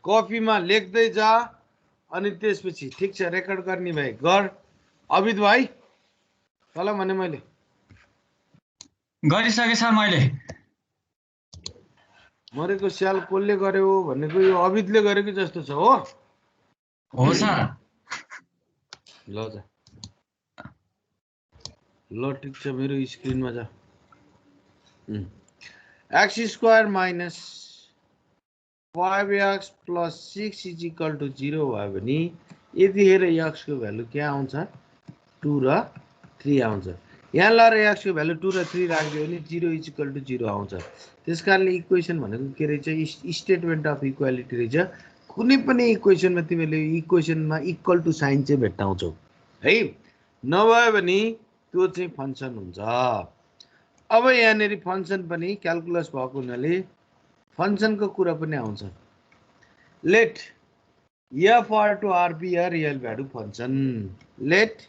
कपीमा लेख्दै जा अनि त्यसपछि ठीक छ रेकर्ड गर्ने भाइ गर। अभित भाइ तल भने मैले गरिसके सर मैले। मरेको स्याल कसले गर्यो भनेको यो अभितले गरेको जस्तो छ हो। हो सर। ल जा ल ठिक छ मेरो स्क्रिनमा जा। X square minus 5x plus 6 is equal to 0 भयो भने यतिखेर x को भ्यालु क्या आउँछ 2 र 3 आउँछ। यहाँ लगाएर x को भ्यालु 2 र 3 राख्दियो भने 0 इज इक्वल टू 0 आउँछ। त्यसकारणले इक्वेसन भनेको के रहेछ स्टेटमेन्ट अफ इक्वालिटी रहेछ। कुनै पनि इक्वेसनमा तिमीले इक्वेसनमा इक्वल टू साइन चाहिँ भेट्टाउँछौ है, नभए भने त्यो चाहिँ फंक्सन हुन्छ। अब यहाँनेरि फंक्सन पनि क्याल्कुलस भएको हुनाले फंक्सनको कुरा पनि आउँछ। Let f R two R be a real value function. Let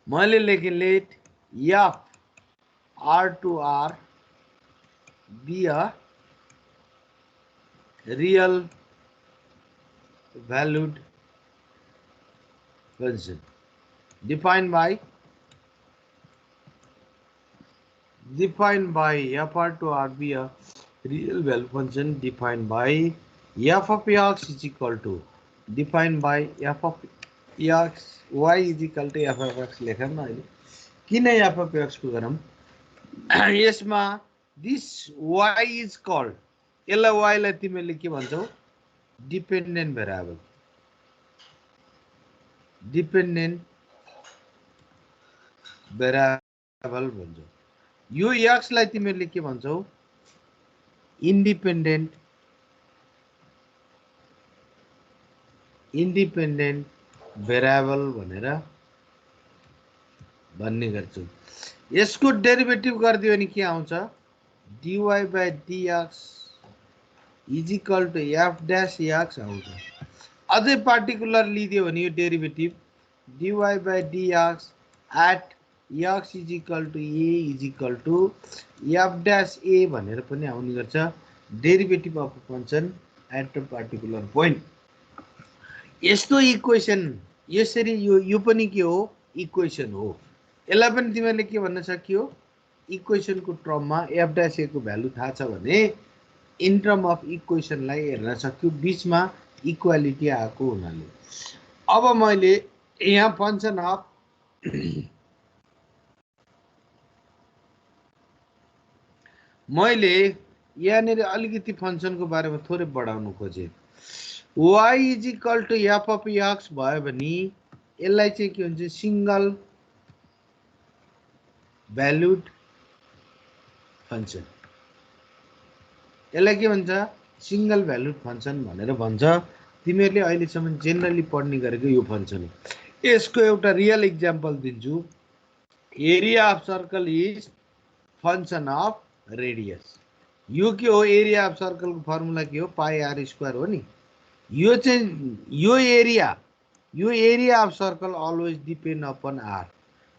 मैले लेखेँ let f R two R be a real valued function defined by f r to r be a real value function defined by f of x is equal to defined by f of x y is equal to f of x लेखौँ न अहिले। किन f of x को गरौँ यसमा this y is called यसलाई y लाई तिमीले के भन्छौ डिपेन्डेन्ट भेरिएबल। डिपेन्डेन्ट भेरिएबल भन्छौ। यो x लाई तिमीले के भन्छौ इन्डिपेन्डेन्ट भेरिएबल भनेर भन्ने गर्छौ। यसको डेरिभेटिभ गरिदियो भने के आउँछ dy by dx is equal to f dash x आउँछ। अझै पार्टिकुलर लिदियो भने यो derivative dy by dx at x is equal to a is equal to f dash a भनेर पनि आउने गर्छ। Derivative of function at a particular point. यस्तो इक्वेसन यसरी यो पनि के हो इक्वेसन हो। यसलाई पनि तिमीले के भन्न सकियो इक्वेसनको टर्ममा एफ डैश a को भ्यालु थाहा छ भने इन टर्म अफ इक्वेसनलाई हेर्न सक्यो बीचमा इक्वालिटी आएको हुनाले। अब मैले यहाँ फंक्सन अफ मैले यहाँनिर अलिकति फंक्सनको बारेमा थोरै बढाउनु खोजेँ। y is equal to f of x भयो भने यसलाई चाहिँ के हुन्छ सिंगल भ्यालुड फंक्सन। यसलाई के भन्छ सिंगल भ्यालुड फंक्सन भनेर भन्छ। तिमीहरूले अहिलेसम्म जेनरली पढ्ने गरेको यो फंक्सन हो। यसको एउटा रियल इक्जाम्पल दिन्छु। Area of circle is function of radius. यो के हो एरिया अफ सर्कलको फर्मुला के हो पाई आर स्क्वायर हो नि। यो चाहिँ यो area of circle always depend upon R.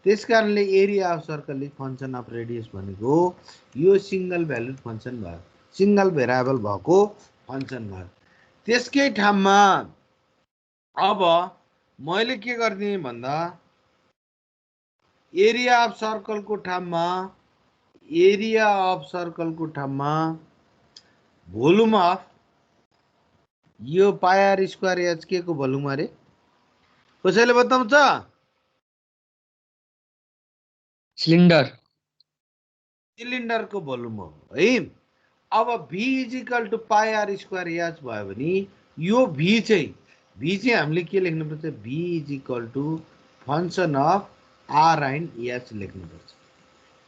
त्यसकारणले area of circle is function of radius भनेको यो सिंगल भ्यालुड फंक्सन भयो, सिंगल भेरिएबल भएको फंक्सन भयो। त्यसकै ठाउँमा अब मैले के गर्ने भन्दा एरिया अफ सर्कलको ठाउँमा भोल्युम अफ यो पाई आर स्क्वायर एच के को भोल्युम अरे कसैले बताउँछ सिलिन्डरको भोल्युम हो है। अब v is equal to pi r square h भयो भने यो v चाहिँ हामीले के लेख्नुपर्छ v is equal to function of r and h लेख्नुपर्छ।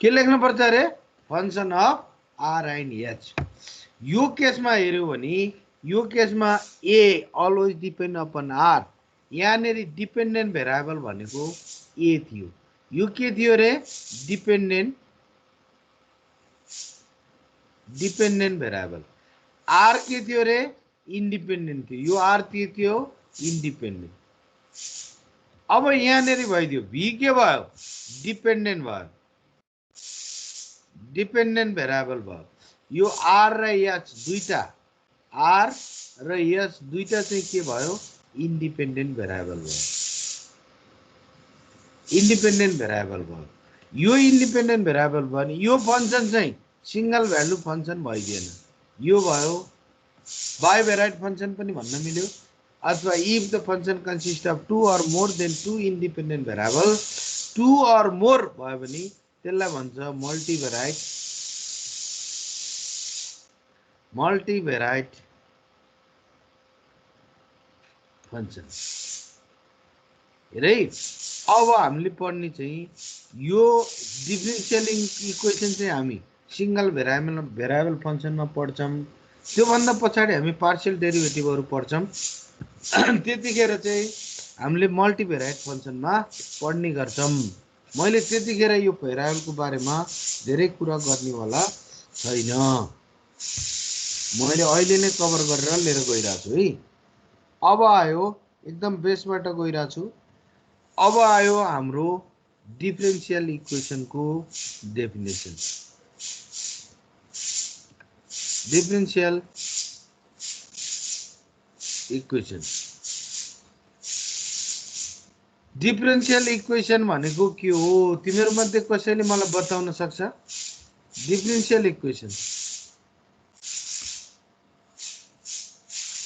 के लेख्नुपर्छ अरे function of r and h. यो केसमा हेर्यो भने यो केसमा a always depend upon r. यहाँनेरि डिपेन्डेन्ट भेरिएबल भनेको a थियो। यो के थियो रे डिपेन्डेन्ट भेरिएबल। आर के थियो रे इन्डिपेन्डेन्ट थियो। यो आर के थियो इन्डिपेन्डेन्ट। अब यहाँनेरि भइदियो v के भयो डिपेन्डेन्ट भयो, डिपेन्डेन्ट भेरिएबल भयो। यो आर र एच दुईटा आर र एस दुईटा चाहिँ के भयो इन्डिपेन्डेन्ट भेरिएबल भयो इन्डिपेन्डेन्ट भेरिएबल भयो यो इन्डिपेन्डेन्ट भेरिएबल भयो नि यो फंक्सन चाहिँ सिंगल भ्यालु फंक्सन भइदिएन यो भयो बाइभेराइट फंक्सन पनि भन्न मिल्यो अथवा if the function consist of two or more than two independent variable two or more भयो भने त्यसलाई भन्छ मल्टिभेराइट फंक्सन हेरै अब हामीले पढ्ने चाहिँ यो डिफरेन्शियल इक्वेसन चाहिँ हामी सिंगल भेरिएबल फंक्सनमा पढ्छौं त्योभन्दा पछाडि हामी पार्शियल डेरिभेटिभहरु पढ्छौं त्यतिखेर चाहिँ हामीले मल्टिभेराइट फंक्सनमा पढ्ने गर्छौं मैले त्यतिखेर यो भेरिएबलको बारेमा धेरै कुरा गर्नेवाला छैन मैले अहिले नै कभर गरेर लिएर गइरहेको छु है अब आयो एकदम बेसबाट गइरहेको छु अब आयो हाम्रो डिफरेन्शियल इक्वेसनको definition differential equation differential equation भनेको के हो तिम्रो मध्ये कसैले मलाई बताउन सक्छ डिफरेन्शियल इक्वेसन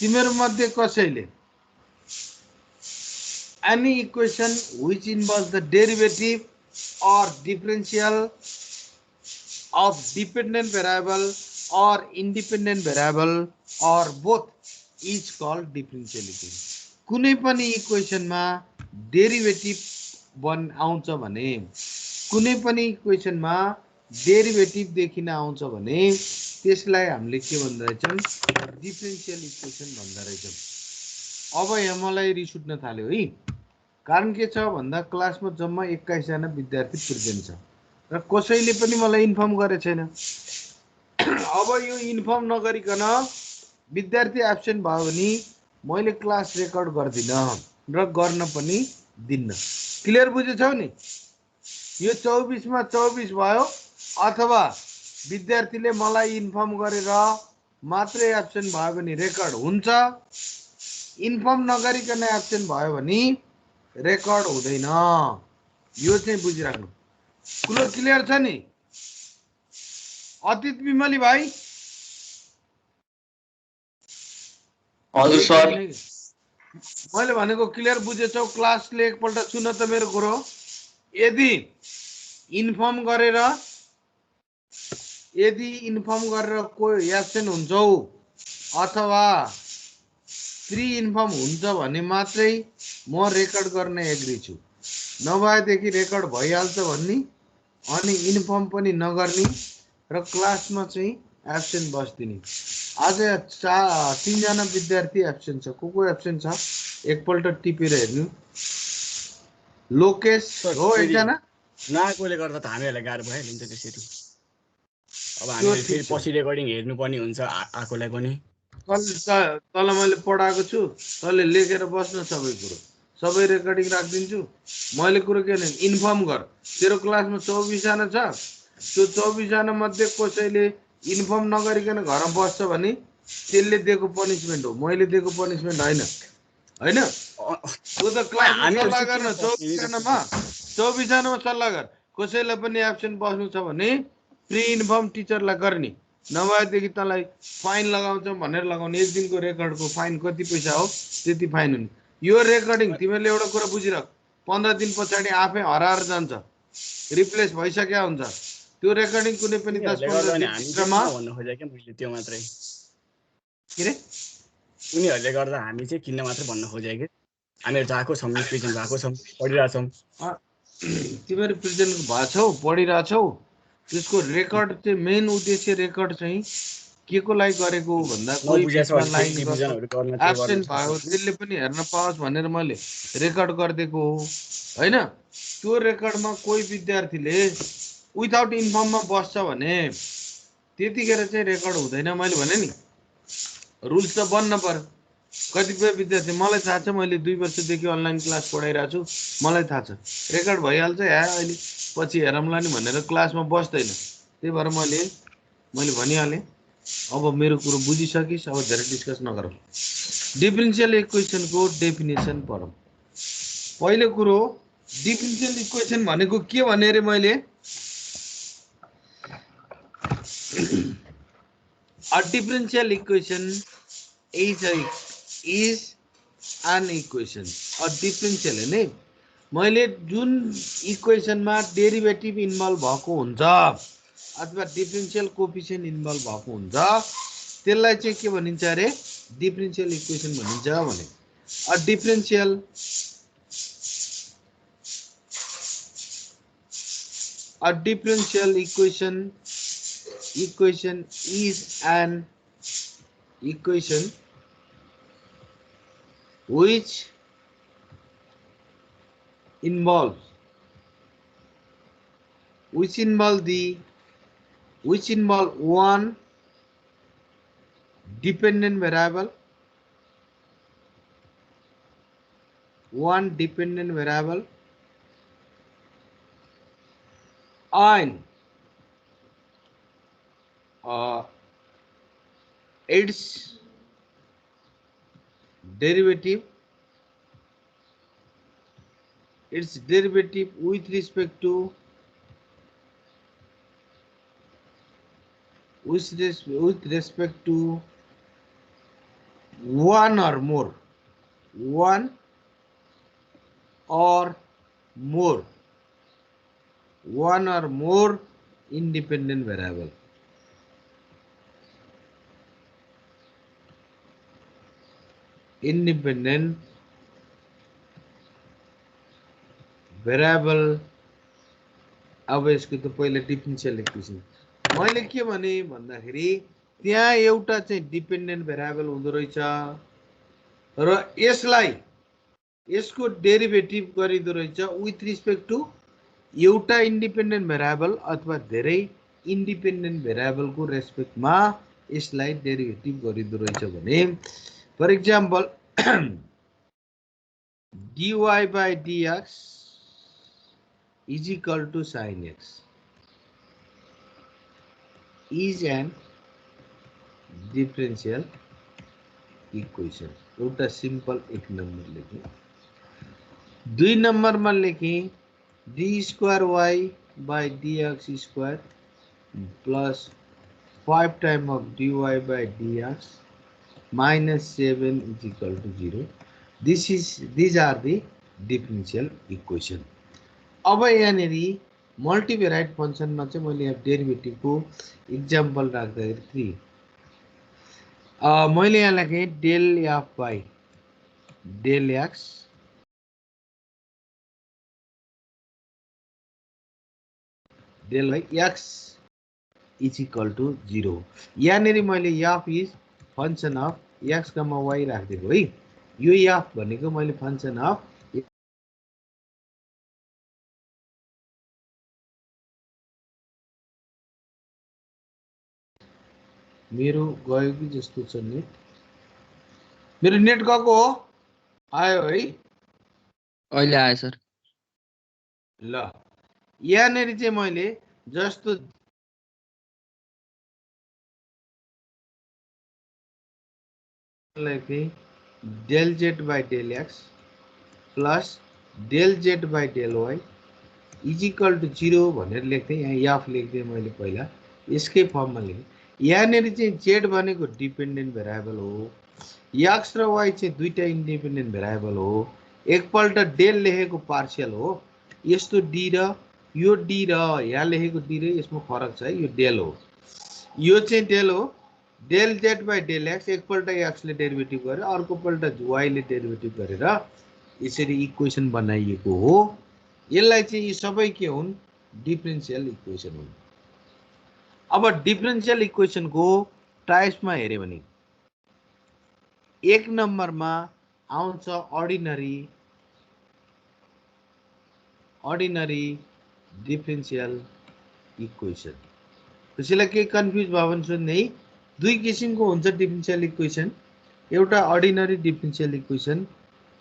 तिम्रो मध्ये कसैले any equation which involves the derivative or differential of dependent variable or independent variable or both is called differential equation कुनै पनि इक्वेसनमा डेरिभेटिभ आउँछ भने कुनै पनि इक्वेसनमा डेरिभेटिभ देखिन आउँछ भने त्यसलाई हामीले के भन्दो रहेछौं डिफरेन्शियल इक्वेसन भन्दो रहेछौं अब यहाँ मलाई रिस उठ्न थाल्यो है कारण के छ भन्दा क्लासमा जम्मा 21 जना विद्यार्थी प्रेजेन्ट छ र कसैले पनि मलाई इन्फर्म गरे छैन अब यो इन्फर्म नगरिकन विद्यार्थी एब्सेन्ट भयो भने मैले क्लास रेकर्ड गर्दिन र गर्न पनि दिन्न क्लियर बुझेछौ नि यो 24 मा 24 भयो अथवा विद्यार्थीले मलाई इन्फर्म गरेर मात्रै एब्सेन्ट भयो भने रेकर्ड हुन्छ इन्फर्म नगरिकन एब्सेन्ट भयो भने रेकर्ड हुँदैन यो चाहिँ बुझिराख्नु कुरो क्लियर छ नि अतीत विमली भाइ हजुर सर मैले भनेको क्लियर बुझेछौ क्लासले एकपल्ट सुन त मेरो कुरो यदि इन्फर्म गरेर कोही एब्सेन्ट हुन्छौ अथवा प्री इन्फर्म हुन्छ भने मात्रै म रेकर्ड गर्न एग्री छु नभएदेखि रेकर्ड भइहाल्छ भन्ने अनि इन्फर्म पनि नगर्ने र क्लासमा चाहिँ एब्सेन्ट बस्दिने आज 3 जना विद्यार्थी एब्सेन्ट छ को एब्सेन्ट छ एकपल्ट टिपेर हेर्नु लोकेश हो एकजना नआएकोले गर्दा त हामीहरुलाई गाह्रो भयो नि त त्यसरी अब हामीले फेरि पछि रेकर्डिङ हेर्नु पर्ने हुन्छ आकोलाई पनि तल मैले पढाएको छु तले लेखेर बस्न सबै कुरो सबै रेकर्डिङ राखिदिन्छु मैले कुरो के भने इन्फर्म गर तेरो क्लासमा 24 जना छ त्यो 24 जना मध्ये कसैले इन्फर्म नगरिकन घरमा बस्छ भने त्यसले दिएको पनिशमेन्ट हो मैले दिएको पनिशमेन्ट हैन त्यो त क्लासमा सल्लाह गर्न 24 जनामा सल्लाह गर कसैले पनि एब्सेन्ट बस्नु छ भने प्री इन्फर्म टिचरलाई गर्ने नभएदेखि तँलाई फाइन लगाउँछ भनेर लगाउने एक दिनको रेकर्डको फाइन कति पैसा हो त्यति फाइन हुने यो रेकर्डिङ तिमीले एउटा कुरा बुझिराख 15 दिन पछाडी आफै हराएर जान्छ रिप्लेस भइसक्या हुन्छ त्यो रेकर्डिङ कुनै पनि 10-15 दिनमा भन्नु खोजे के मैले त्यो मात्रै के रे उनीहरुले गर्दा हामी चाहिँ किन्न मात्र भन्न खोजे के हामीहरु जाको छौं प्रेजेन्ट भएको छौं पढिरा छौं तिमीहरु प्रेजेन्ट भएछौ पढिरा छौ त्यसको रेकर्ड चाहिँ मेन उद्देश्य रेकर्ड चाहिँ के को लागि गरेको भन्दा कोही एब्सेन्ट भयो त्यसले पनि हेर्न पाओस् भनेर मैले रेकर्ड गर्देको हो हैन त्यो रेकर्डमा कोही विद्यार्थीले विदाउट इन्फर्ममा बस्छ भने त्यतिखेर चाहिँ रेकर्ड हुँदैन मैले भने नि रुल्स त बन्न पर्यो कतिपय विद्यार्थी मलाई थाहा छ मैले 2 वर्षदेखि अनलाइन क्लास पढाइरहेको छु मलाई थाहा छ रेकर्ड भइहाल्छ अहिले पछि हेरौँला नि भनेर क्लासमा बस्दैन त्यही भएर मैले भनिहालेँ अब मेरो कुरो बुझिसकिस्, अब धेरै डिस्कस नगरौँ। डिफरेन्शियल इक्वेसनको डेफिनेसन पढौँ। पहिलो कुरो डिफरेन्शियल इक्वेसन भनेको के भने रे मैले a differential equation is an equation a differential है नि मैले जुन इक्वेसनमा डेरिभेटिभ इन्भल्भ भएको हुन्छ अथवा डिफरेन्शियल कोएफिसिएन्ट इन्भल्भ भएको हुन्छ त्यसलाई चाहिँ के भनिन्छ अरे डिफरेन्शियल इक्वेसन भनिन्छ भने a differential equation is an equation which involve one dependent variable and its derivative with respect to one or more independent variable. अब यसको त पहिला डिफरेन्शियल इक्वेसन मैले के भने भन्दाखेरि त्यहाँ एउटा चाहिँ डिपेन्डेन्ट भेरिएबल हुँदो रहेछ र यसको डेरिभेटिभ गरिदो रहेछ विथ रिस्पेक्ट टु एउटा इन्डिपेन्डेन्ट भेरिएबल अथवा धेरै इन्डिपेन्डेन्ट भेरिएबलको रेस्पेक्टमा यसलाई डेरिभेटिभ गरिदो रहेछ भने for example dy by dx is equal to sin x is an differential equation. एउटा सिम्पल एक नंबर लेखें, 2 नंबर में लेखें d square y by dx square plus 5 times of dy by dx minus 7 is equal to 0. These are the differential equation. अब यहाँनेरि मल्टिभेराइट फंक्शनमा चाहिँ मैले यहाँ डेरिभेटिभको example राख्दाखेरि 3 मैले यहाँ लेखेँ del f by del x del by x is equal to 0. यहाँनेरि मैले f is function of x, y राखिदिएको है। यो f भनेको मैले function of मेरो गयो कि जस्तो छ नेट, मेरो नेट गएको हो, आयो है, अहिले आयो सर। ल यहाँनेरि चाहिँ मैले जस्तो लेखेँ del z by del x plus del z by del y is equal to 0 भनेर लेख्थेँ। यहाँ f लेख्दै मैले पहिला यसकै फर्ममा लेखेँ। यहाँनेरि चाहिँ z भनेको डिपेन्डेन्ट भेरिएबल हो, x र y चाहिँ दुईटा इन्डिपेन्डेन्ट भेरिएबल हो। एकपल्ट डेल लेखेको पार्शियल हो, यस्तो d र यो d र यहाँ लेखेको d र यसमा फरक छ है, यो डेल हो, यो चाहिँ डेल हो। del z by del x एकपल्ट x ले डेरिभेटिभ गरेर अर्कोपल्ट y ले डेरिभेटिभ गरेर यसरी इक्वेसन बनाइएको हो। यसलाई चाहिँ यी सबै के हुन्, डिफरेन्शियल इक्वेसन हुन्। अब डिफरेन्शियल इक्वेसनको टाइप्समा हेर्यो भने एक नम्बरमा आउँछ अर्डिनरी डिफरेन्शियल इक्वेसन। त्यसैले के कन्फ्युज भयो भने सुन्ने, दुई किसिमको हुन्छ डिफरेन्शियल इक्वेसन, एउटा ordinary differential equation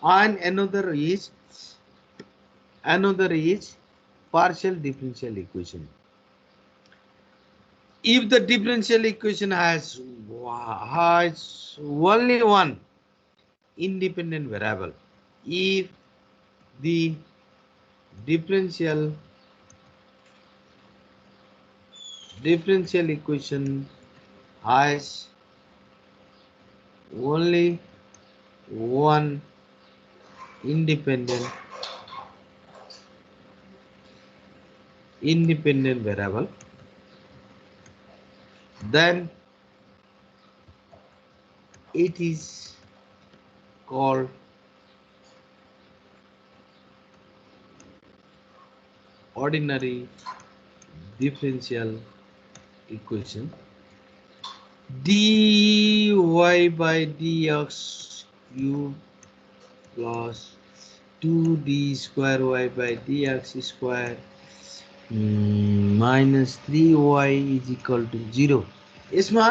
and another is partial differential equation. if the differential equation has only one independent variable, if the differential equation has only one independent variable, then it is called ordinary differential equation. dy by dx cube plus 2d square y by dx square minus 3y is equal to 0. यसमा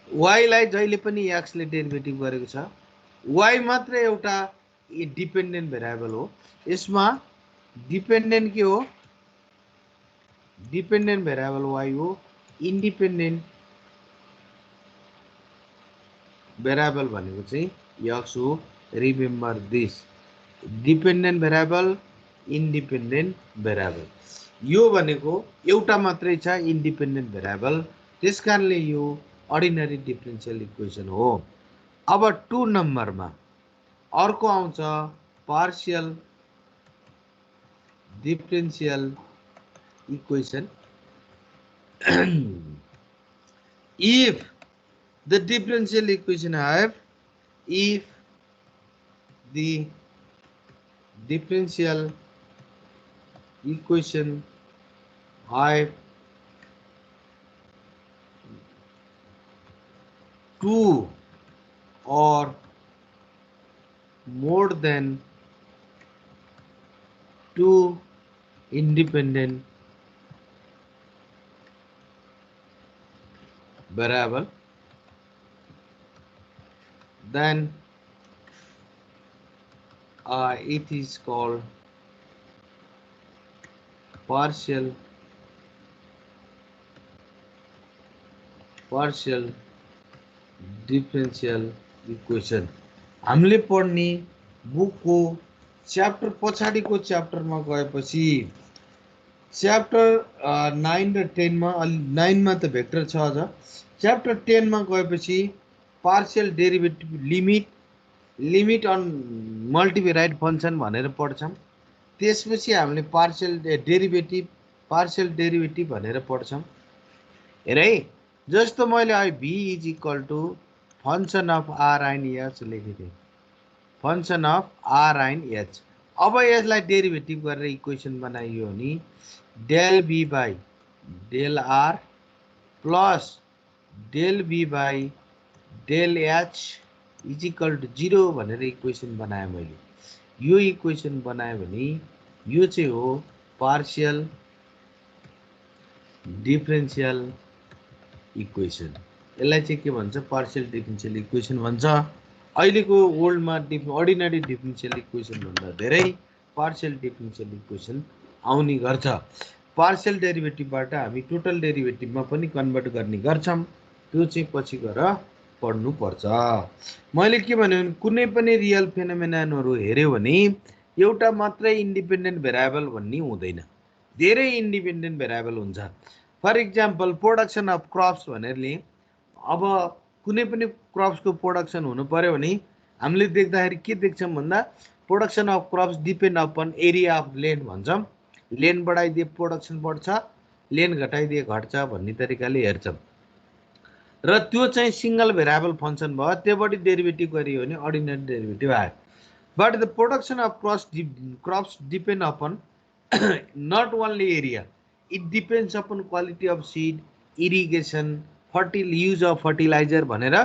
y लाई जहिले पनि x ले derivative गरेको छ, y मात्र एउटा dependent variable हो। यसमा डिपेन्डेन्ट के हो? डिपेन्डेन्ट भेरिएबल y हो। इन्डिपेन्डेन्ट भेरिएबल भनेको चाहिँ x हो। Remember this, dependent variable, independent variable. यो भनेको एउटा मात्रै छ इन्डिपेन्डेन्ट भेरिएबल, त्यसकारणले यो अर्डिनरी डिफरेन्शियल इक्वेसन हो। अब 2 नम्बरमा अर्को आउँछ partial differential equation. if the differential equation have two or more than two independent variable, then it is called partial differential equation। हामीले पढ्ने बुकको च्याप्टर पछाडिको च्याप्टरमा गएपछि च्याप्टर 9 र 10 मा 9 मा त भेक्टर छ अझ, च्याप्टर 10 मा गएपछि partial derivative limit on multivariate function भनेर पढ्छौं। त्यसपछि हामीले पार्शियल डेरिभेटिभ भनेर पढ्छौं। हेर है, जस्तो मैले अहिले v is equal to function of r in h लेखेथे, function of r in h। अब यसलाई डेरिभेटिभ गरेर इक्वेसन बनाइयो भने del v by del r plus del v by del h is equal to 0 भनेर इक्वेसन बनाए मैले। यो इक्वेसन बनाए भने यो चाहिँ हो पार्शियल डिफरेन्शियल इक्वेसन। यसलाई चाहिँ के भन्छ? पार्शियल डिफरेन्शियल इक्वेसन भन्छ। अहिलेको वर्ल्डमा अर्डिनरी डिफरेन्शियल इक्वेसन भन्दा धेरै पार्शियल डिफरेन्शियल इक्वेसन आउने गर्छ। पार्शियल डेरिभेटिभबाट हामी टोटल डेरिभेटिभमा पनि कन्भर्ट गर्ने गर्छौं, त्यो चाहिँ पछि गएर पढ्नु पर्छ। मैले के भने कुनै पनि रियल फेनोमेननहरु हेर्यो भने एउटा मात्रै इन्डिपेन्डेन्ट भेरिएबल भन्ने हुँदैन, धेरै इन्डिपेन्डेन्ट भेरिएबल हुन्छ। For example production of crops भनेर लिए, अब कुनै पनि क्रप्सको प्रोडक्सन हुनु पर्यो भने हामीले देख्दाखेरि के देख्छौं भन्दा production of crops depend upon area of land भन्छौं। ल्यान्ड बढाइदिए प्रोडक्सन बढ्छ, ल्यान्ड घटाइदिए घट्छ भन्ने तरिकाले हेर्छौं। र त्यो चाहिँ सिंगल भेरिएबल फंक्शन भयो, त्योबाट डेरिभेटिभ गरियो भने अर्डिनरी डेरिभेटिभ आयो। But the production of crops depend upon not only area, it depends upon quality of seed, irrigation, use of fertiliser भनेर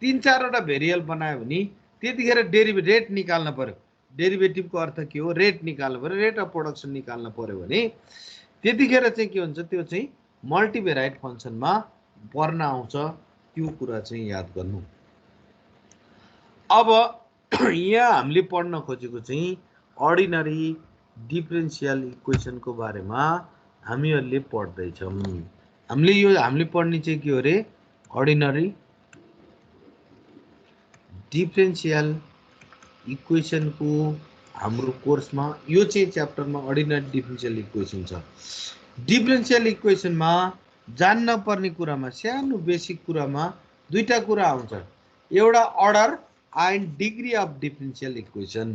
3-4 वटा भेरिएबल बनायो भने त्यतिखेर रेट निकाल्न पर्यो। डेरिभेटिभको अर्थ के हो? रेट निकाल्नु पर्यो, रेट अफ प्रोडक्सन निकाल्न पर्यो भने त्यतिखेर चाहिँ के हुन्छ? त्यो चाहिँ मल्टिभेराइट फंक्शनमा पर्न आउँछ। त्यो कुरा चाहिँ याद गर्नु। अब यहाँ हामीले पढ्न खोजेको चाहिँ अर्डिनरी डिफरेन्शियल इक्वेसन को बारेमा हामीहरूले पढ्दै छौं। हामीले पढ्ने चाहिँ के हो रे अर्डिनरी डिफरेन्शियल इक्वेसन को हाम्रो कोर्समा यो चाहिँ च्याप्टरमा अर्डिनरी डिफरेन्शियल इक्वेसन छ। डिफरेन्शियल इक्वेसनमा जान्न पर्ने कुरामा सानो बेसिक कुरामा दुईटा कुरा आउँछ, एउटा order and degree of differential equation.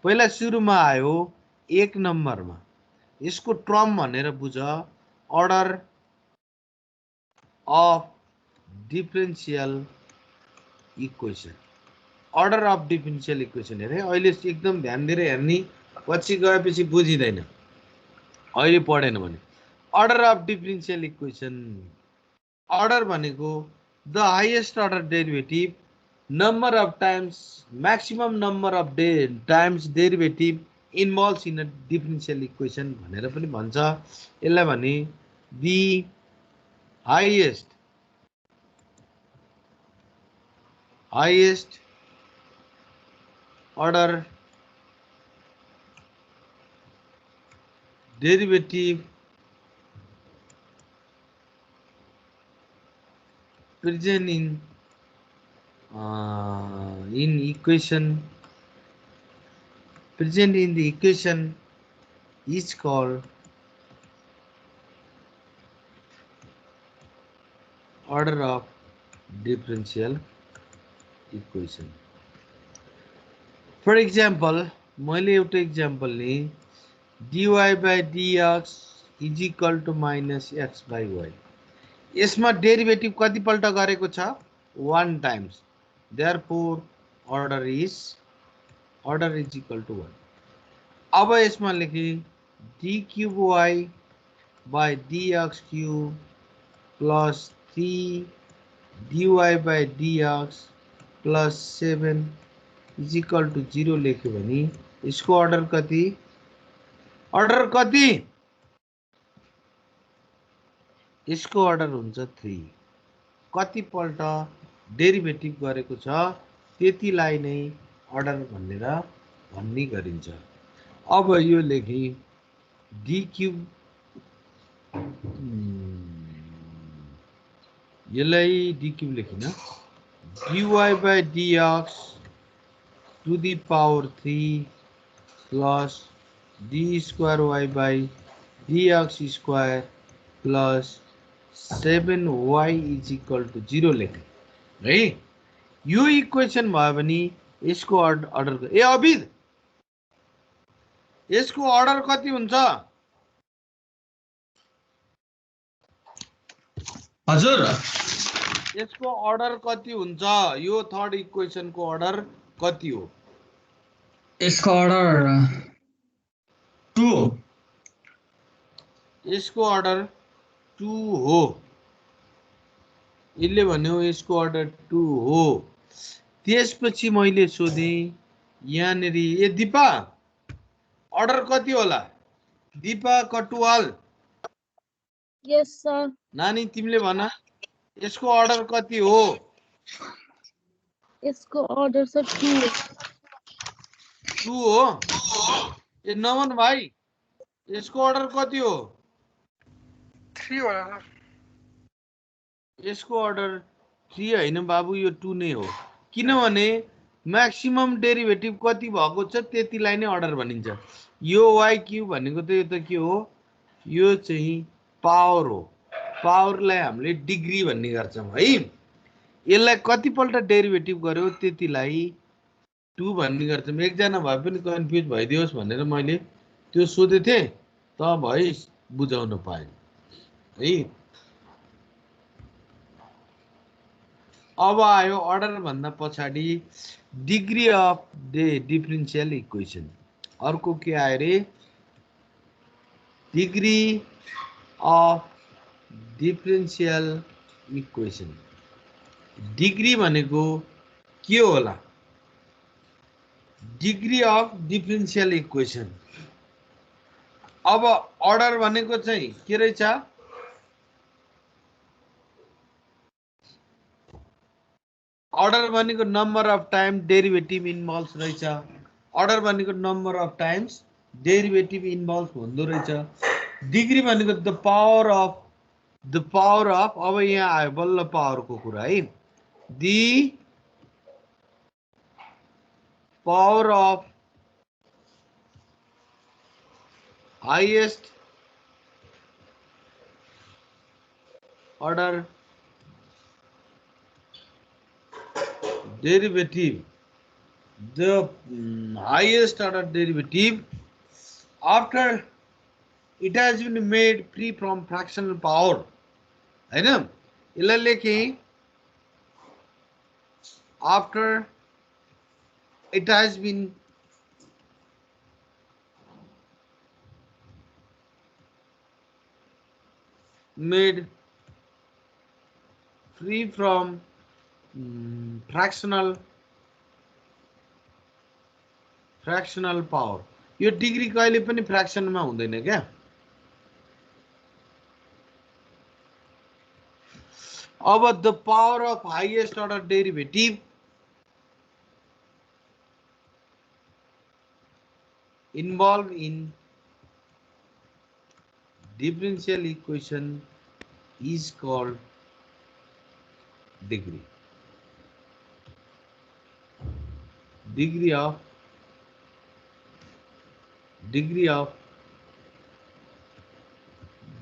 पहिला सुरुमा आयो 1 नम्बरमा, यसको टर्म भनेर बुझ, order of differential equation. Order of differential equation हेरे, अहिले एकदम ध्यान दिएर हेर्ने, पछि गएपछि बुझिँदैन, अहिले पढेन भने। Order of differential equation, order भनेको the highest order derivative, number of times, maximum number of times derivative involves in a differential equation भनेर पनि भन्छ। यसलाई भने the highest order derivative present in the equation is called order of differential equation. For example, मैले एउटा example नि dy by dx is equal to minus x by y, यसमा derivative कति पल्ट गरेको छ 1 times, therefore order is equal to 1. अब यसमा लेखे d cube y by dx cube plus 3 dy by dx plus 7 is equal to 0 लेख्यो भने यसको अर्डर कति? यसको अर्डर हुन्छ 3। कति पल्ट डेरिभेटिभ गरेको छ त्यतिलाई नै अर्डर भनेर भन्ने गरिन्छ। अब यो लेखे d क्यूब, यसलाई d क्यूब लेखिन, dy by dx to the power 3 plus d square y by dx square plus 7y is equal to 0 लेख्ने है। यो इक्वेसन भयो भने यसको अर्डर ए अबिद यसको अर्डर कति हुन्छ? हजुर यसको अर्डर कति हुन्छ? यो थर्ड इक्वेसन को अर्डर कति हो? यसको अर्डर 2 हो। यसको अर्डर 2 हो। यसले भन्यो यसको अर्डर 2 हो। त्यसपछि मैले सोधे यहाँनेर ए दिपा अर्डर कति होला? दिपा कटुवाल, यस सर। नानी तिमीले भन यसको अर्डर कति हो? यसको अर्डर सर 2 हो। ए नमन भाइ यसको अर्डर कति हो? 3 होला सर। यसको अर्डर 3 हैन बाबु, यो 2 नै हो। किनभने म्याक्सिमम डेरिभेटिभ कति भएको छ त्यतिलाई नै अर्डर भनिन्छ। यो y क्यूब भनेको त यो त के हो? यो चाहिँ पावर हो। पावरलाई हामीले डिग्री भन्ने गर्छौं है। यसलाई कति पल्ट डेरिभेटिभ गर्यो त्यतिलाई 2 भन्ने गर्छौं। एकजना भए पनि कन्फ्युज भइदियोस् भनेर मैले त्यो सोधे थिए, त भइ बुझाउन पाए है। अब आयो अर्डर भन्दा पछाडि डिग्री अफ डिफरेन्शियल इक्वेसन। अर्को के आयो रे? Degree of differential equation. Degree भनेको के होला? Degree of differential equation. अब अर्डर भनेको चाहिँ के रहेछ? अर्डर भनेको नम्बर अफ टाइम डेरिभेटिभ इन्भल्व्स रहेछ। अर्डर भनेको नम्बर अफ टाइम्स डेरिभेटिभ इन्भल्व्स हुँदो रहेछ। डिग्री भनेको the power of the power of, अब यहाँ आयो बल्ल पावरको कुरा है, the power of highest order derivative, the highest order derivative after it has been made free from fractional power, है ना, इला लेके after it has been made free from fractional power, यो डिग्री कहिले पनि फ्र्याक्सनमा हुँदैन क्या। अब the power of highest order derivative involved in differential equation is called degree. Degree of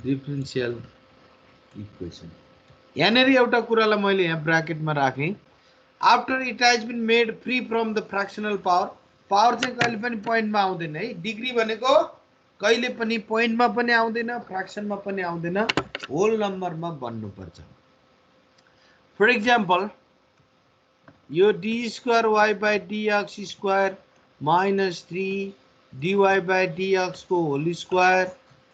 differential equation. यहाँनिर एउटा कुरालाई मैले यहाँ ब्राकेटमा राखेँ, after it has been made free from the fractional power, power चाहिँ कहिले पनि पोइन्टमा आउँदैन है, डिग्री भनेको कहिले पनि पोइन्टमा पनि आउँदैन, फ्र्याक्सनमा पनि आउँदैन, होल नम्बरमा बन्नुपर्छ। फर एक्जाम्पल यो d square Y by dx square minus 3 dy by dx को whole square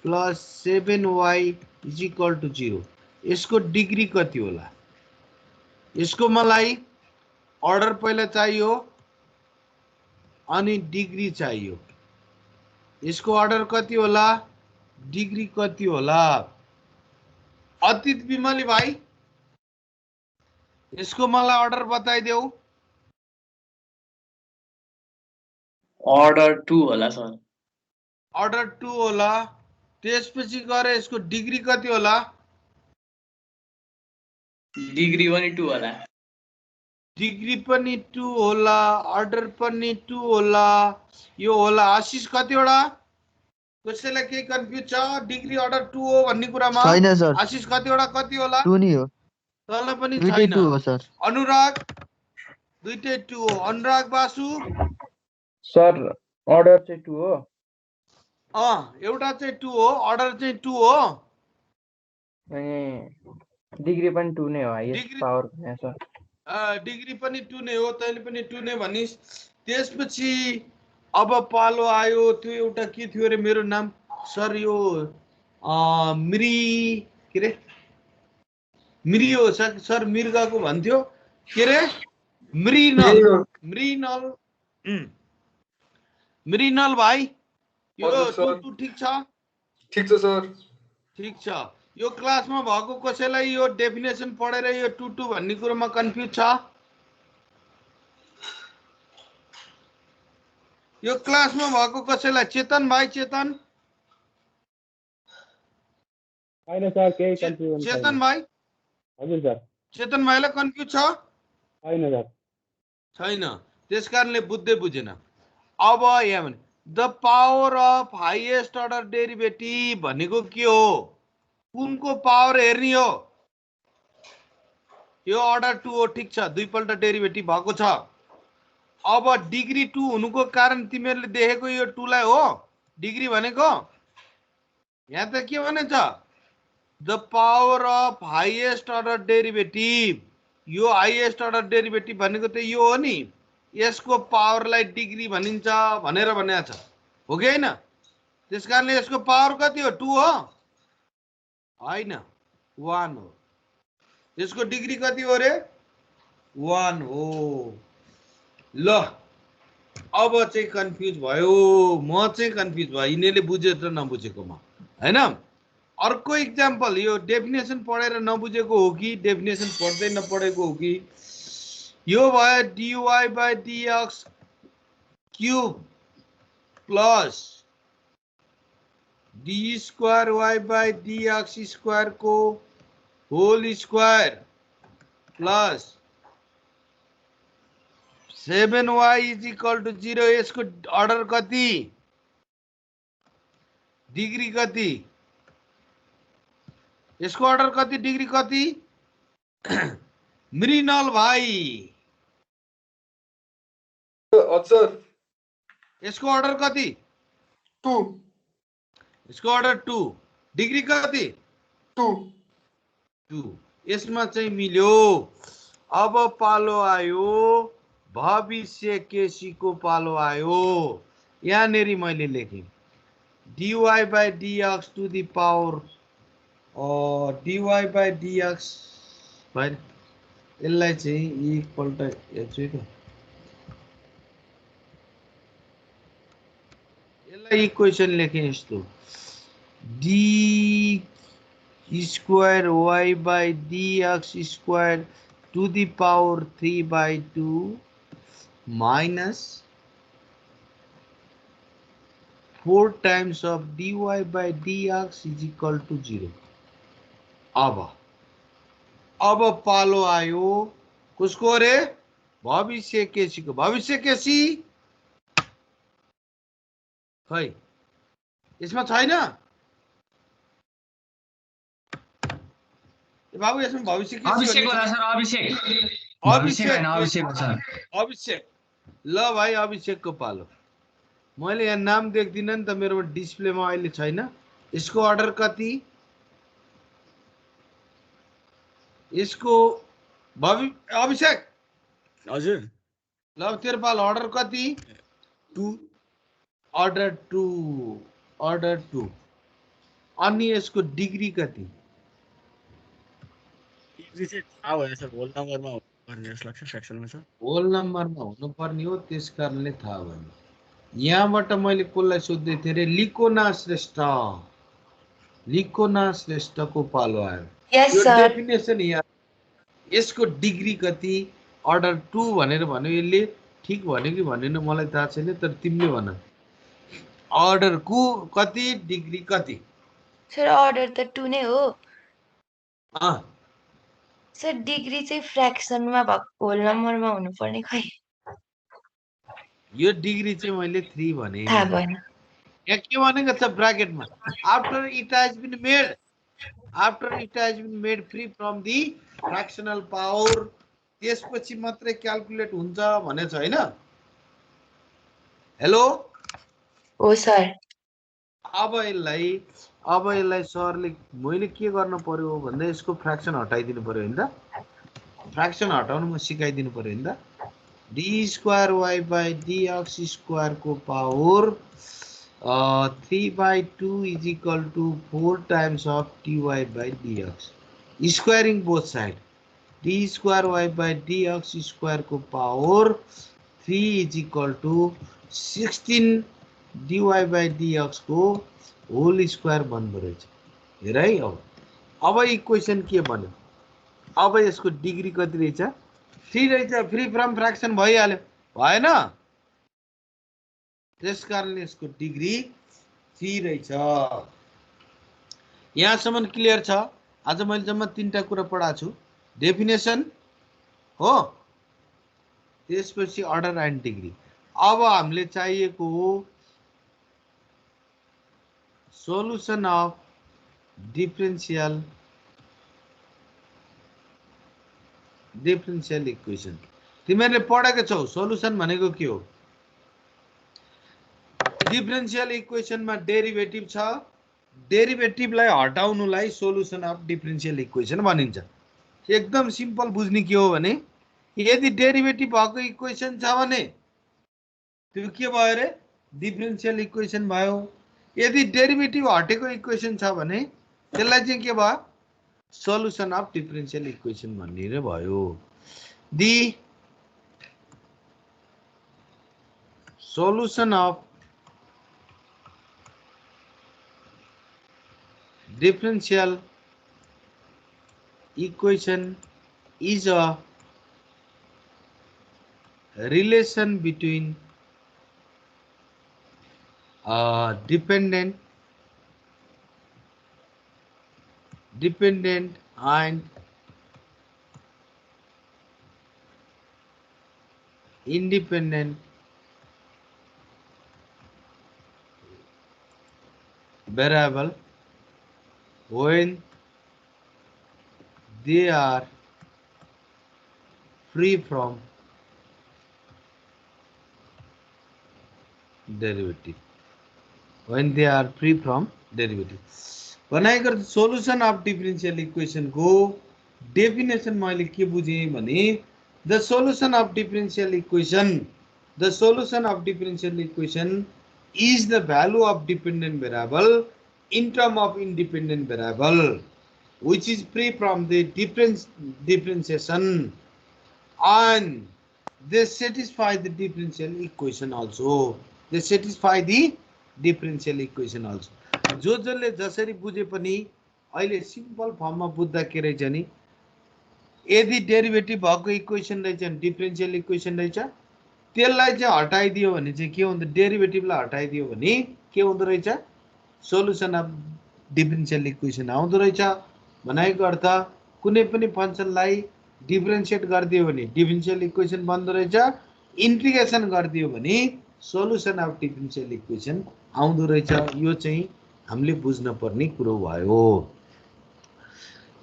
plus 7y is equal to 0, यसको डिग्री कति होला? यसको मलाई अर्डर पहिला चाहियो अनि डिग्री चाहियो, यसको अर्डर कति होला, डिग्री कति होला? अतीत विमली भाइ यसको मलाई अर्डर बताइदेऊ। अर्डर 2 होला सर। अर्डर 2 होला, त्यसपछि गएर यसको डिग्री कति होला? डिग्री पनि 2 होला। डिग्री पनि 2 होला, अर्डर पनि 2 होला, यो होला। आशिष कतिवटा? कसैलाई केही कन्फ्युज छ? डिग्री अर्डर 2 हो भन्ने कुरामा? छैन सर। आशिष कतिवटा कति होला? 2 नै हो। तल पनि दुईटै छैन। 2 हो सर। अनुराग दुईटै 2 हो। अनुराग बासु सर अर्डर चाहिँ 2 हो। एउटा चाहिँ 2 हो, अर्डर चाहिँ 2 हो, अनि डिग्री पनि 2 नै हो, हाईएस्ट पावर भने सर। डिग्री पनि 2 नै हो, तैले पनि 2 नै भनिस्। त्यसपछि अब पालो आयो, त्यो एउटा के थियो रे मेरो नाम सर, यो के रे मिरियो सर, मिर्गाको भन्थ्यो के रे, मृणाल भाइ, यो 2 ठिक छ? ठीक छ सर। ठीक छ। यो क्लासमा भएको कसैलाई यो डेफिनेसन पढेर यो 2 भन्ने कुरोमा कन्फ्युज छ? यो क्लासमा भएको कसैलाई? चेतन भाइ, चेतन हैन सर, केही कन्फ्युजन छैन। चेतन भाइ? हजुर सर। चेतन भाइलाई कन्फ्युज छ? हैन सर। छैन, त्यसकारणले बुझ्दै बुझेन। अब यहाँ भने the power of highest order derivative भनेको के हो? कुनको पावर हेर्ने हो? यो अर्डर 2 हो, ठिक छ, दुईपल्ट डेरिभेटिभ भएको छ। अब डिग्री 2 हुनुको कारण तिमीहरूले देखेको यो 2 लाई हो डिग्री भनेको। यहाँ त के भनेछ? The power of highest order derivative, यो हाईएस्ट अर्डर डेरिभेटिभ भनेको त यो हो नि, यसको पावरलाई डिग्री भनिन्छ भनेर भनेको छ, हो कि हैन? त्यसकारणले यसको पावर कति हो? 2 हो? हैन, 1 हो। यसको डिग्री कति हो रे? 1 हो। ल अब चाहिँ कन्फ्युज भयो, म चाहिँ कन्फ्युज भयो, यिनीहरूले बुझेर नबुझेकोमा, हैन? अर्को इक्जाम्पल, यो डेफिनेसन पढेर नबुझेको हो कि डेफिनेसन पढ्दै नपढेको हो कि? यो भयो dy by dx cube plus D square Y by dx square को whole square plus 7y is equal to 0। यसको अर्डर कति, डिग्री कति, यसको अर्डर कति, डिग्री कति? मृणाल भाइ हजुर यसको अर्डर कति? 2 यसको अर्डर 2, डिग्री कति? 2 यसमा चाहिँ मिल्यो। अब पालो आयो भविष्य केसीको पालो आयो। यहाँनेरि मैले लेखेँ dy by dx to the power dy by dx भएर यसलाई चाहिँ एकपल्ट हेर्छु है त। यसलाई इक्वेसन लेखेँ यस्तो d square y by dx square to the power 3 by 2 minus 4 times of dy by dx is equal to 0। अब पालो आयो कसको रे? भविष्य केसीको। भविष्य केसी खै यसमा छैन बाबु, यसमा भविष्य केसी अभिषेक होला सर, अभिषेक हो सर। अभिषेक ल भाइ, अभिषेकको पालो। मैले यहाँ नाम देख्दिनँ नि त, मेरोमा डिस्प्लेमा अहिले छैन। यसको अर्डर कति? यसको अभिषेक हजुर ल तेरो पालो अर्डर कति? 2 अर्डर 2 अनि यसको डिग्री कति? डिग्री चाहिँ थाहा भएन सर, होल नम्बरमा हुनुपर्ने जस्तो लाग्छ, फ्र्याक्सनमा छ। होल नम्बरमा हुनुपर्ने हो, त्यस कारणले थाहा भएन। यहाँबाट मैले कसलाई सोध्दै थिएँ रे? लिकोना श्रेष्ठको पालो आयो। यो डेफिनेसन यहाँ, यसको डिग्री कति? अर्डर 2 भनेर भन्यो। यसले ठिक भन्यो कि भनेन मलाई थाहा छैन, तर तिमीले भन अर्डर को कति, डिग्री कति? सर अर्डर त 2 नै हो अँ सर, डिग्री चाहिँ फ्र्याक्सनमा भएको होल नम्बरमा हुनुपर्ने। खै यो डिग्री चाहिँ मैले 3 भने। थाहा भएन। यहाँ के भनेको छ ब्राकेटमा? After it has been made free from the fractional power, त्यसपछि मात्रै क्याल्कुलेट हुन्छ भनेछ हैन? हेलो हो सर। अब यसलाई सरले मैले के गर्न पर्यो भन्दा यसको फ्र्याक्सन हटाइदिनु पर्यो हैन त? फ्र्याक्सन हटाउनु म सिकाइदिनु पर्यो हैन त? D square Y by dx square को power 3 by 2 is equal to 4 times of dy by dx, squaring both side। d square y by dx square को power 3 is equal to 16 dy by dx को whole square बन्द रहेछ। हेर है, अब equation के बन्यो? अब यसको डिग्री कति रहेछ? 3 रहेछ। फ्री फ्रम फ्र्याक्सन भइहाल्यो, भएन? त्यस कारणले यसको डिग्री 3 रहेछ। यहाँसम्म क्लियर छ? आज मैले जम्मा 3टा कुरा पढाएको छु। डेफिनेसन हो, त्यसपछि अर्डर एन्ड डिग्री। अब हामीले चाहिएको हो सोलुसन अफ डिफरेन्शियल इक्वेसन। तिमीहरूले पढेको छौ सोलुसन भनेको के हो? डिफरेन्शियल इक्वेसनमा डेरिभेटिभ छ, डेरिभेटिभलाई हटाउनुलाई सोलुसन अफ डिफरेन्शियल इक्वेसन भनिन्छ। एकदम सिम्पल बुझ्ने के हो भने, यदि डेरिभेटिभ भएको इक्वेसन छ भने त्यो के भयो रे? डिफरेन्शियल इक्वेसन भयो। यदि डेरिभेटिभ हटेको इक्वेसन छ भने त्यसलाई चाहिँ के भयो? सोलुसन अफ डिफरेन्शियल इक्वेसन भन्ने भयो। The solution of differential equation is a relation between dependent and independent variable when they are free from derivative. When they are free from derivative. बनाएको solution of differential equation को definition मैले के बुझेँ भने the solution of differential equation is the value of dependent variable in term of independent variable which is free from the differentiation and they satisfy the differential equation also. They satisfy the differential equation also. जो जसले जसरी बुझे पनि अहिले simple फर्ममा बुझ्दा के रहेछ नि यदि डेरिभेटिभ भएको इक्वेसन रहेछ नि डिफरेन्शियल इक्वेसन रहेछ त्यसलाई चाहिँ हटाइदियो भने चाहिँ के हुन्छ डेरिभेटिभलाई हटाइदियो भने के हुँदो रहेछ सोलुसन अफ डिफरेन्शियल इक्वेसन आउँदो रहेछ भनेको अर्थ कुनै पनि फंक्सनलाई डिफरेन्शिएट गरिदियो भने डिफरेन्शियल इक्वेसन बन्द रहेछ इन्टिग्रेसन गरिदियो भने सोलुसन अफ डिफरेन्शियल इक्वेसन आउँदो रहेछ यो चाहिँ हामीले बुझ्न पर्ने कुरो भयो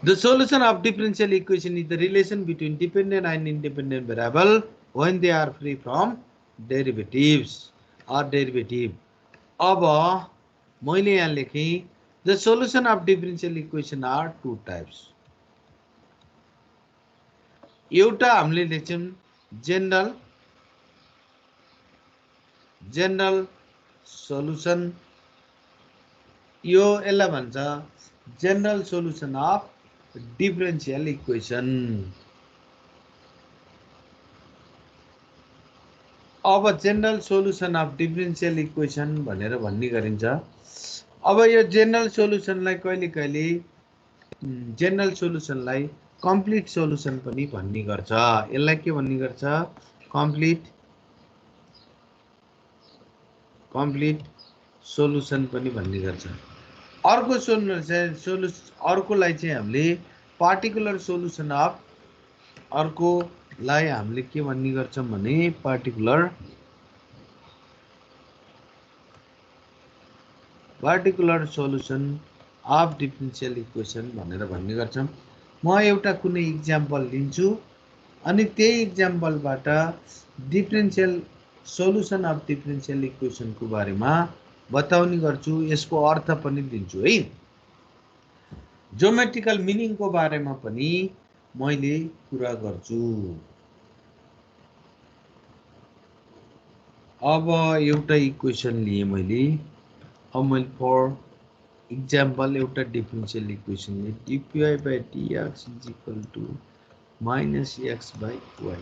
The solution of differential equation is the relation between dependent and independent variable when they are free from derivatives or derivative. अब मैले यहाँ लेखेँ the solution of differential equation are two types. एउटा हामीले लेख्छौं general solution यो यसलाई भन्छ general solution of differential equation. अब general solution of differential equation भनेर भन्ने गरिन्छ अब यो general solution लाई कहिले कहिले general solution लाई complete solution पनि भन्ने गर्छ यसलाई के भन्ने गर्छ complete solution पनि भन्ने गर्छ अर्को अर्कोलाई चाहिँ हामीले पार्टिकुलर सोलुसन अफ अर्कोलाई हामीले के भन्ने गर्छौं भने particular solution of differential equation भनेर भन्ने गर्छौं म एउटा कुनै एक्जाम्पल लिन्छु अनि त्यही एक्जाम्पलबाट differential solution of differential equation को बारेमा बताउने गर्छु यसको अर्थ पनि दिन्छु है ज्योमेट्रिकल मिनिङ को बारेमा पनि मैले कुरा गर्छु अब एउटा इक्वेसन लिए मैले अब मैले फर एक्जाम्पल एउटा डिफरेन्शियल इक्वेसन ले dpy by dx is equal to minus x by y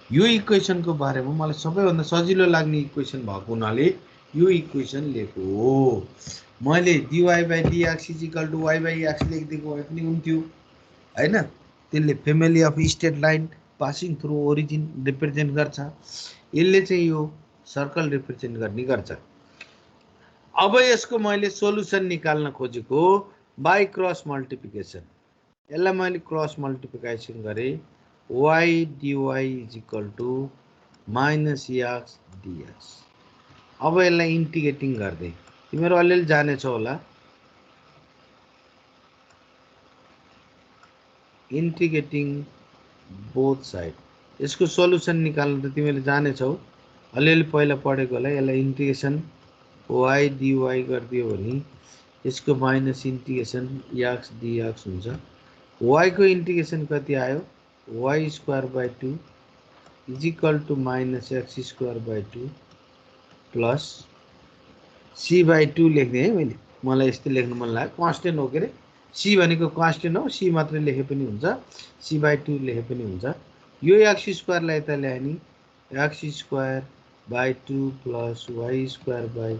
यो इक्वेसन को बारेमा मलाई सबैभन्दा सजिलो लाग्ने इक्वेसन भएको हुनाले यो इक्वेसन लेखेको हो मैले dy by dx is equal to y by x लेखिदिएको भए पनि हुन्थ्यो हैन त्यसले family of straight line passing through origin represent गर्छ यसले चाहिँ यो सर्कल रिप्रेजेन्ट गर्ने गर्छ अब यसको मैले सोलुसन निकाल्न खोजेको बाइ क्रस मल्टिप्लिकेसन यसलाई मैले क्रस मल्टिप्लिकेसन गरे y dy is equal to minus x dx अब यसलाई इन्टिग्रेटिङ गर्दै तिमीहरु अलिअलि जाने छौ होला इन्टिग्रेटिङ बोथ साइड यसको सोलुसन निकाल्न त तिमीले जाने छौ अलिअलि पहिला पढेको होला यसलाई इन्टिग्रेसन y dy गर्दियो भने यसको माइनस इन्टिग्रेसन x dx हुन्छ y को इन्टिग्रेसन कति आयो y square by 2 is equal to minus x square by 2 plus c by 2 लेख्ने है मैले मलाई यस्तो लेख्न मन लाग्यो कांस्टेन्ट हो के रे c भनेको कांस्टेन्ट हो c मात्र लेखे पनि हुन्छ c by 2 लेखे पनि हुन्छ यो x स्क्वायर लाई त ल्याए नि x square by 2 plus y square by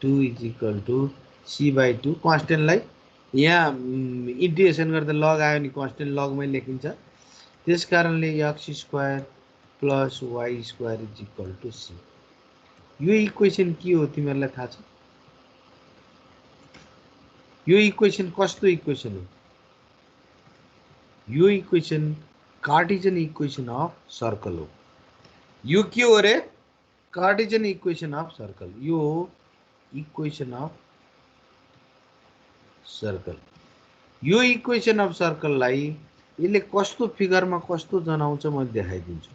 2 is equal to c by 2 कांस्टेन्ट लाई यहाँ इन्टिग्रेसन गर्दा लग आयो नि कांस्टेन्ट लगमै लेखिन्छ त्यसकारणले x square plus y square is equal to c यो इक्वेसन के हो तिमीहरुलाई थाहा छ यो इक्वेसन कस्तो इक्वेसन हो यो equation Cartesian equation of circle हो। यो के हो रे? Cartesian equation of circle. यो इक्वेसन अफ सर्कल। यो इक्वेसन अफ सर्कललाई यसले कस्तो फिगरमा कस्तो जनाउँछ म देखाइदिन्छु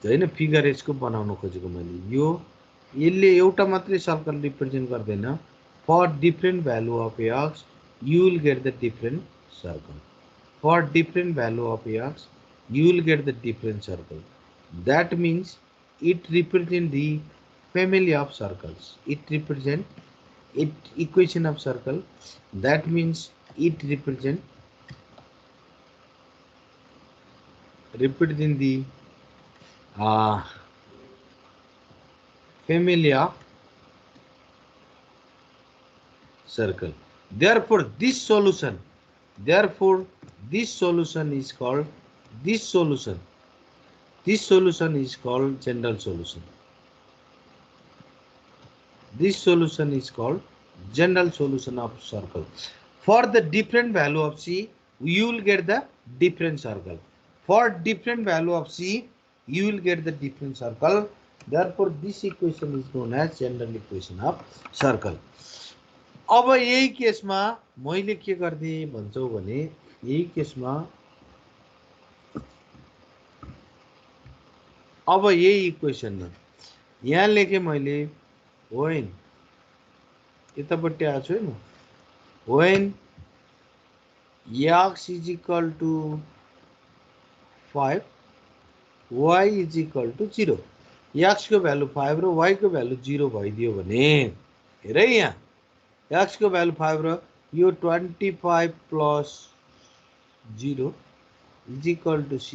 हैन। फिगर यसको बनाउन खोजेको मैले। यो यसले एउटा मात्रै सर्कल रिप्रेजेन्ट गर्दैन। For different value of x you will get the different circle. For different value of x you will get the different circle. That means it represent the family of circles. It represent it equation of circle. That means it represent the family of circle. Therefore this solution is called this solution is called general solution. This solution is called general solution of circle. For the different value of C, you will get the different circle. For different value of C, you will get the different circle. Therefore, this equation is known as general equation of circle. अब यही केसमा मैले के गर्दै भन्छौ भने यही केसमा अब यही इक्वेसनमा यहाँ लेखे मैले when यतापट्टि आएको छु हैन। when x is equal to 5 y is equal to 0 x को भ्यालु 5 र y को भ्यालु 0 भइदियो भने हेर यहाँ x को भ्यालु 5 र यो 25 plus 0 is equal to c.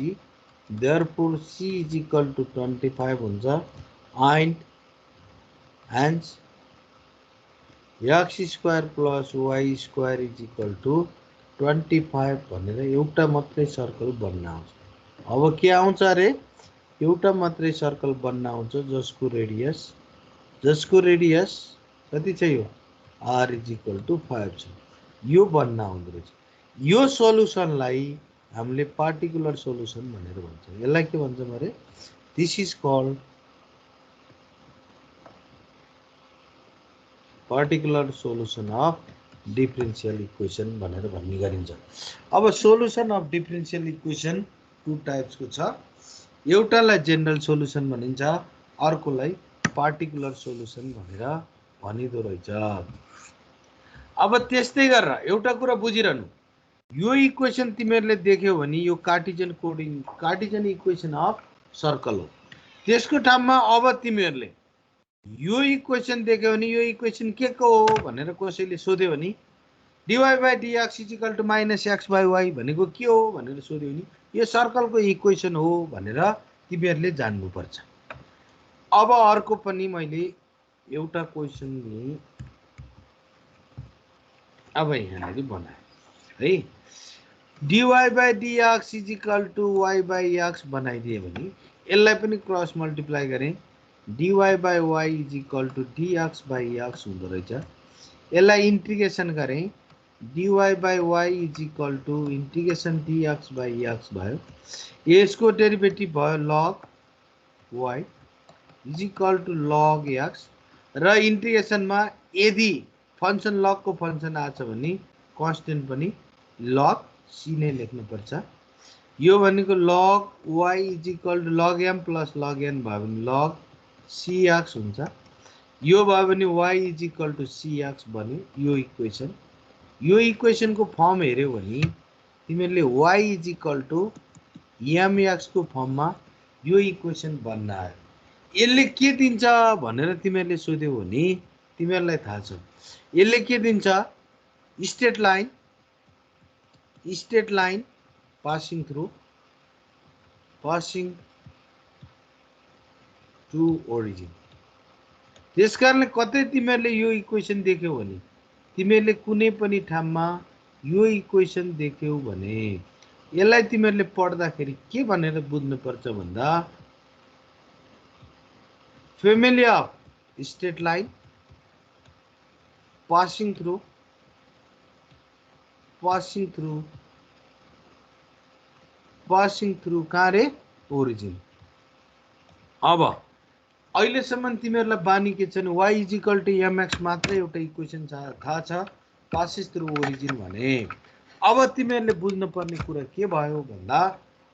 Therefore c is equal to 25 हुन्छ and hence x square plus y square is equal to 25 भनेर एउटा मात्रै सर्कल बन्न आउँछ। अब के आउँछ रे? एउटा मात्रै सर्कल बन्न आउँछ जसको रेडियस कति छ? यो r is equal to 5 छ। यो बन्न आउँदो रहेछ। यो सोलुसनलाई हामीले पार्टिकुलर सोलुसन भनेर भन्छ। यसलाई के भन्छ मरे? This is called particular solution of differential equation भनेर भन्ने गरिन्छ। अब solution of differential equation two types को छ। एउटालाई general solution भनिन्छ, अर्कोलाई particular solution भनेर भनिदो रहेछ। अब त्यस्तै गरेर एउटा कुरा बुझिरहनु, यो इक्वेसन तिमीहरुले देख्यौ भने यो कार्टेशियन इक्वेसन अफ सर्कल हो। त्यसको ठाउँमा अब तिमीहरुले यो इक्वेसन देख्यौ भने यो इक्वेसन के को हो भनेर कसैले सोध्यो भने dy by dx is equal to minus x by y भनेको के हो भनेर सोध्यो भने यो सर्कलको इक्वेसन हो भनेर तिमीहरुले जान्नु पर्छ। अब अर्को पनि मैले एउटा क्वेशन नि अब यहाँले बनाए है। dy by dx is equal to y by x बनाइदिए भने यसलाई पनि क्रस मल्टिप्लाई गरे dy by y is equal to dx by x हुँदो रहेछ। यसलाई इंटीग्रेशन गरे dy by y is equal to integration dx by x भयो। यसको डेरिभेटिभ भयो log y is equal to log x र इंटीग्रेशन मा यदि फंक्शन log को फंक्शन आछ भने कांस्टेंट पनि log c नै लेख्नु पर्छ। यो भनेको log y is equal to log m plus log n भयो भने log cx हुन्छ। यो भयो भने y is equal to cx बन्यो। यो इक्वेसन को फर्म हेर्यौ भने तिमीहरुले y is equal to mx को फर्ममा यो इक्वेसन बन्न आयो। यसले के दिन्छ भनेर तिमीहरुले सोध्यौ भने तिमीहरुलाई थाहा छ यसले के दिन्छ? Straight line passing to origin। त्यसकारणले कतै तिमीहरुले यो इक्वेसन देख्यौ भने तिमीहरुले कुनै पनि ठाउँमा यो इक्वेसन देख्यौ भने यसलाई तिमीहरुले पढ्दाखेरि के भनेर बुझ्नु पर्छ भन्दा family of straight line passing through passing through कहाँ रे ओरिजिन। अब अहिलेसम्म तिमीहरूलाई बानी के छ भने y = mx मात्रै एउटा इक्वेसन थाहा छ पासिस थ्रु ओरिजिन भने। अब तिमीहरूले बुझ्नुपर्ने कुरा के भयो भन्दा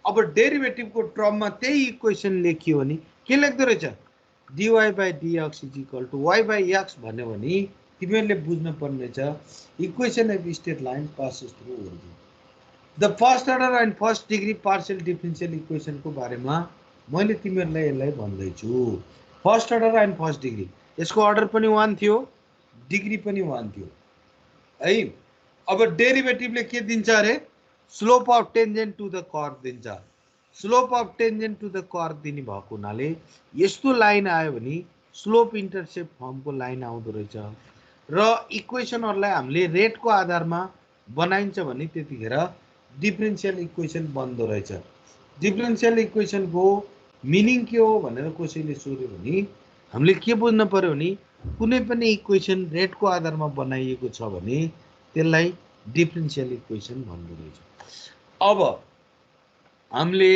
अब डेरिभेटिभको टर्ममा त्यही इक्वेसन लेखियो भने के लेख्दो रहेछ dy by dx = y/x भन्यो भने तिमीहरूले बुझ्नुपर्ने छ equation of straight line passes through origin. The first order and first degree partial differential इक्वेसनको बारेमा मैले तिमीहरूलाई यसलाई भन्दैछु। First order and first degree, यसको अर्डर पनि 1 थियो, डिग्री पनि 1 थियो है। अब डेरिभेटिभले के दिन्छ अरे slope of tangent to the curve दिन्छ। Slope of tangent to the curve दिने भएको हुनाले यस्तो लाइन आयो भने स्लोप इन्टरसेप्ट फर्मको लाइन आउँदो रहेछ र इक्वेसनहरूलाई हामीले रेटको आधारमा बनाइन्छ भने त्यतिखेर डिफरेन्शियल इक्वेसन बन्दो रहेछ। डिफरेन्शियल इक्वेसनको मिनिङ के हो भनेर कसैले सोध्यो भने हामीले के बुझ्नु पर्यो भने कुनै पनि इक्वेसन रेटको आधारमा बनाइएको छ भने त्यसलाई डिफरेन्शियल इक्वेसन भन्दो रहेछ। अब हामीले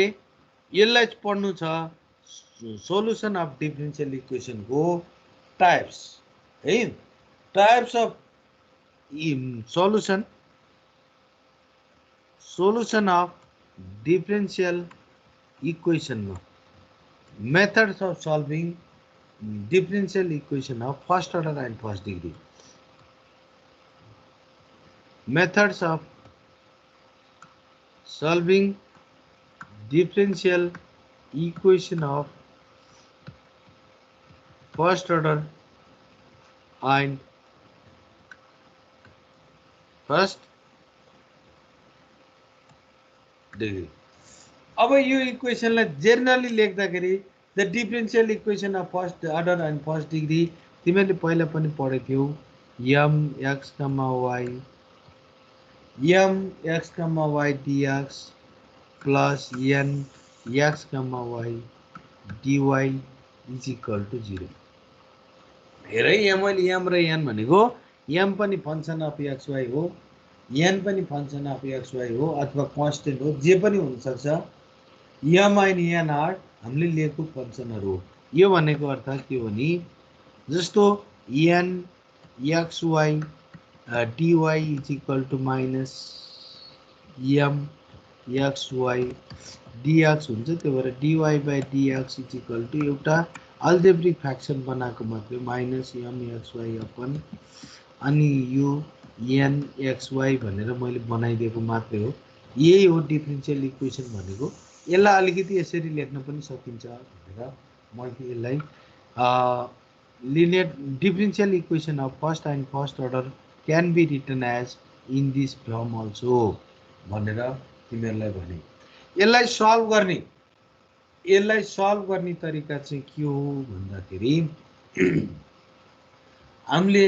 यसलाई पढ्नु छ सोलुसन अफ डिफरेन्शियल इक्वेसनको टाइप्स है। Types of solution of differential इक्वेसनमा methods of solving differential equation of first order and first degree. Methods of solving differential equation of first order and first degree. अब यो इक्वेसनलाई generally लेख्दाखेरि the differential equation of first order and first degree तिमीहरूले पहिला पनि पढेको थियौ mx, y dx plus nx, y dy = 0। हेर मैले m र n भनेको m पनि फंक्सन अफ xy हो, n पनि फंक्सन अफ xy हो अथवा कन्स्टेन्ट हो, जे पनि हुन सक्छ। m and n आर हामीले लिएको फंक्सनहरु हो। यो भनेको अर्थ के हो नि जस्तो n xy dy = minus m xy dx हुन्छ। त्यो भएर dy by dx = एउटा अल्जेब्रिक फ्र्याक्सन बनाएको मात्रै माइनस m xy अपन अनि यो n xy भनेर मैले बनाइदिएको मात्रै हो। यही हो डिफरेन्शियल इक्वेसन भनेको। यसलाई अलिकति यसरी लेख्न पनि सकिन्छ भनेर मैले यसलाई linear differential equation of first and first order can be written as in this form also भनेर तिमीहरूलाई भने। यसलाई सल्भ गर्ने तरिका चाहिँ के हो भन्दाखेरि हामीले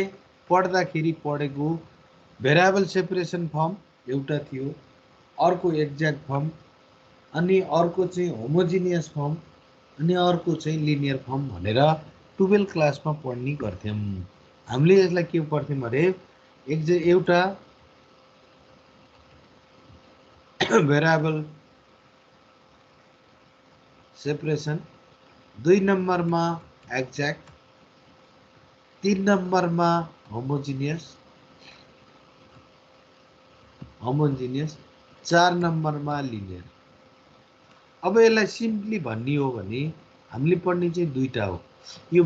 पढ्दाखेरि पढेको भेरिएबल सेपरेसन फर्म एउटा थियो, अर्को एक्ज्याक्ट फर्म, अनि अर्को चाहिँ होमोजिनियस फर्म, अनि अर्को चाहिँ लिनियर फर्म भनेर 12 क्लासमा पढ्ने गर्थ्यौं। हामीले यसलाई के पढ्थ्यौं अरे एउटा भेरिएबल सेपरेसन, 2 नम्बरमा एक्ज्याक्ट, 3 नम्बरमा होमोजिनियस, 4 नम्बरमा लिनियर। अब यसलाई सिम्पली भन्ने हो भने हामीले पढ्ने चाहिँ दुईटा हो, यो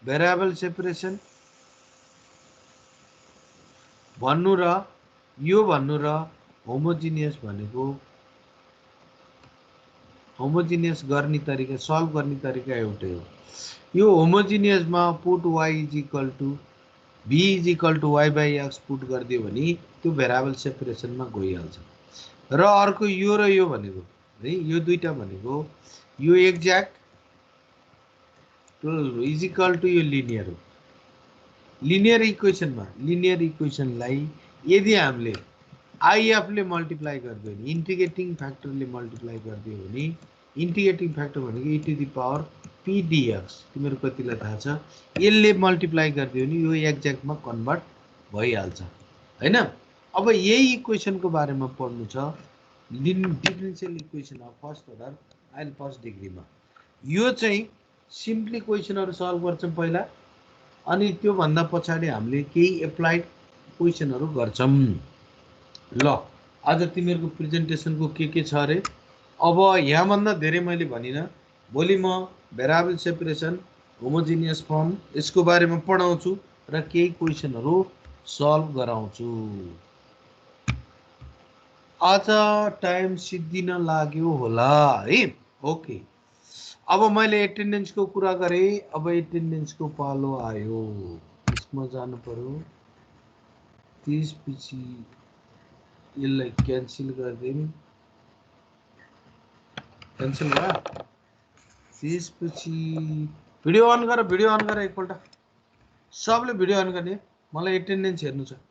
भेरिएबल सेपरेसन भन्नु र यो भन्नु र होमोजिनियस भनेको होमोजिनियस गर्ने तरिका सल्भ गर्ने तरिका एउटै हो। यो होमोजिनियसमा put y = v = y/x put गरिदियो भने त्यो भेरिएबल सेपरेसनमा गइहाल्छ। र अर्को यो र यो भनेको है यो दुईटा भनेको यो एक्ज्याक्ट = यो लिनियर हो। लिनियर इक्वेसनलाई यदि हामीले IF ले मल्टिप्लाई गरिदियो भने इन्टिग्रेटिङ फ्याक्टरले मल्टिप्लाई गरिदियो भने इन्टिग्रेटिङ फ्याक्टर भनेको e⁻p dx तिम्रो कतिलाई थाहा छ, यसले मल्टिप्लाई गरिदियो भने यो एक्ज्याक्टमा कन्भर्ट भइहाल्छ हैन। अब यही इक्वेसनको बारेमा पढ्नु छ differential equation of first order and first डिग्रीमा यो चाहिँ सिम्पली क्वेसनहरु सल्भ गर्छौं पहिला अनि त्यो भन्दा पछाडी हामीले केही एप्लाइड क्वेसनहरु गर्छौं ल आज तिमीहरुको प्रेजेन्टेसनको के छ रे अब यहाँ भन्दा धेरै मैले भनिन भोलि म भेरिएबल सेपरेसन होमोजेनियस फर्म यसको बारेमा पढाउँछु र केही क्वेसनहरु सल्भ गराउँछु आज टाइम सिद्धिन लाग्यो होला है ओके अब मैले एटेन्डेन्सको कुरा गरे अब एटेन्डेन्सको पालो आयो यसमा जानु पर्यो 30 पछि यसलाई क्यान्सल गर्दिनु क्यान्सल गर त्यसपछि भिडियो अन गर एकपल्ट सबले भिडियो अन गर्ने मलाई एटेन्डेन्स हेर्नु छ